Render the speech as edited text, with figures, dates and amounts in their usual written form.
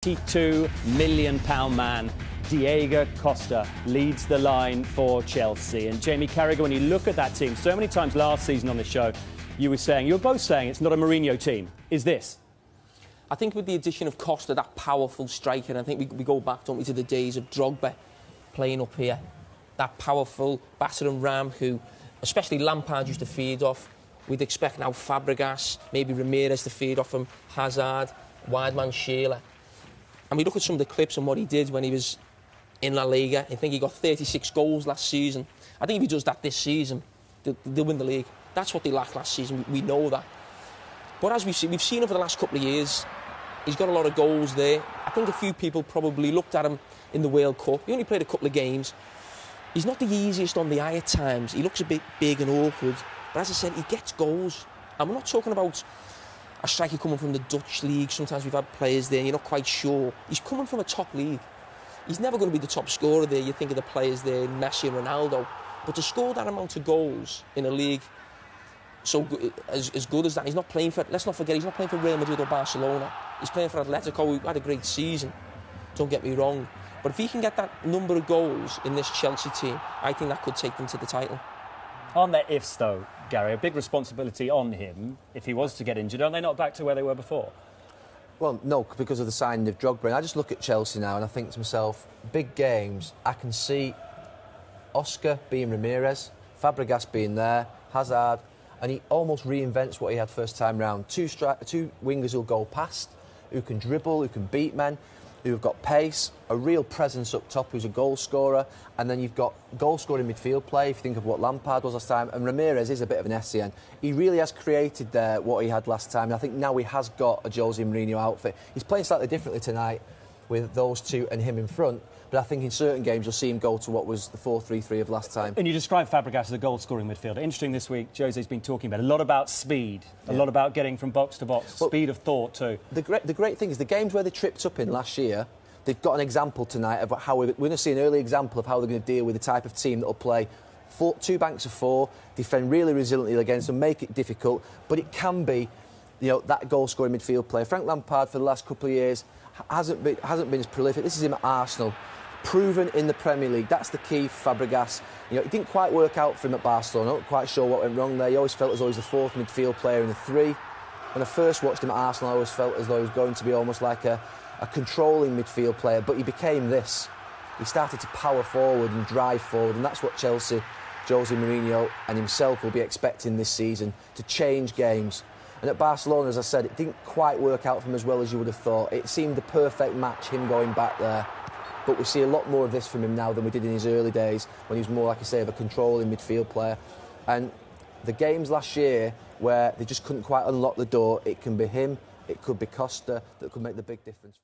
£22 million man, Diego Costa, leads the line for Chelsea. And Jamie Carragher, when you look at that team, so many times last season on this show, you were both saying it's not a Mourinho team. Is this? I think with the addition of Costa, that powerful striker, I think we go back, don't we, to the days of Drogba playing up here. That powerful battering ram who, especially Lampard, used to feed off. We'd expect now Fabregas, maybe Ramirez to feed off him, Hazard, wide man Shearer. And we look at some of the clips and what he did when he was in La Liga. I think he got 36 goals last season. I think if he does that this season, they'll win the league. That's what they lacked last season. We know that. But as we've seen over the last couple of years, he's got a lot of goals there. I think a few people probably looked at him in the World Cup. He only played a couple of games. He's not the easiest on the eye at times. He looks a bit big and awkward. But as I said, he gets goals. And we're not talking about a striker coming from the Dutch league. Sometimes we've had players there, you're not quite sure. He's coming from a top league. He's never going to be the top scorer there. You think of the players there, Messi and Ronaldo. But to score that amount of goals in a league so as good as that, he's not playing for, let's not forget, he's not playing for Real Madrid or Barcelona. He's playing for Atletico, who had a great season. Don't get me wrong. But if he can get that number of goals in this Chelsea team, I think that could take them to the title. Aren't there ifs, though, Gary? A big responsibility on him if he was to get injured. Aren't they not back to where they were before? Well, no, because of the signing of Drogba. And I just look at Chelsea now and I think to myself, big games, I can see Oscar being Ramirez, Fabregas being there, Hazard, and he almost reinvents what he had first time round. Two wingers who'll go past, who can dribble, who can beat men, who've got pace, a real presence up top, who's a goal scorer, and then you've got goal-scoring midfield play, if you think of what Lampard was last time, and Ramirez is a bit of an SCN. He really has created there what he had last time, and I think now he has got a Jose Mourinho outfit. He's playing slightly differently tonight with those two and him in front, but I think in certain games you'll see him go to what was the 4-3-3 of last time. And you describe Fabregas as a goal-scoring midfielder. Interesting this week, Jose's been talking about a lot about speed, a lot about getting from box to box, speed of thought too. The great thing is the games where they tripped up in last year, they've got an example tonight of how we're going to see an early example of how they're going to deal with the type of team that will play two banks of four, defend really resiliently against them, make it difficult, but it can be, that goal-scoring midfield player. Frank Lampard for the last couple of years hasn't been as prolific. This is him at Arsenal, proven in the Premier League. That's the key for Fabregas. It didn't quite work out for him at Barcelona. Not quite sure what went wrong there. He always felt as though he was the fourth midfield player in the three. When I first watched him at Arsenal, I always felt as though he was going to be almost like a controlling midfield player, but he became this. He started to power forward and drive forward, and that's what Chelsea, Jose Mourinho and himself will be expecting this season, to change games. And at Barcelona, as I said, it didn't quite work out for him as well as you would have thought. It seemed the perfect match, him going back there. But we see a lot more of this from him now than we did in his early days, when he was more, like I say, of a controlling midfield player. And the games last year where they just couldn't quite unlock the door, it can be him, it could be Costa, that could make the big difference.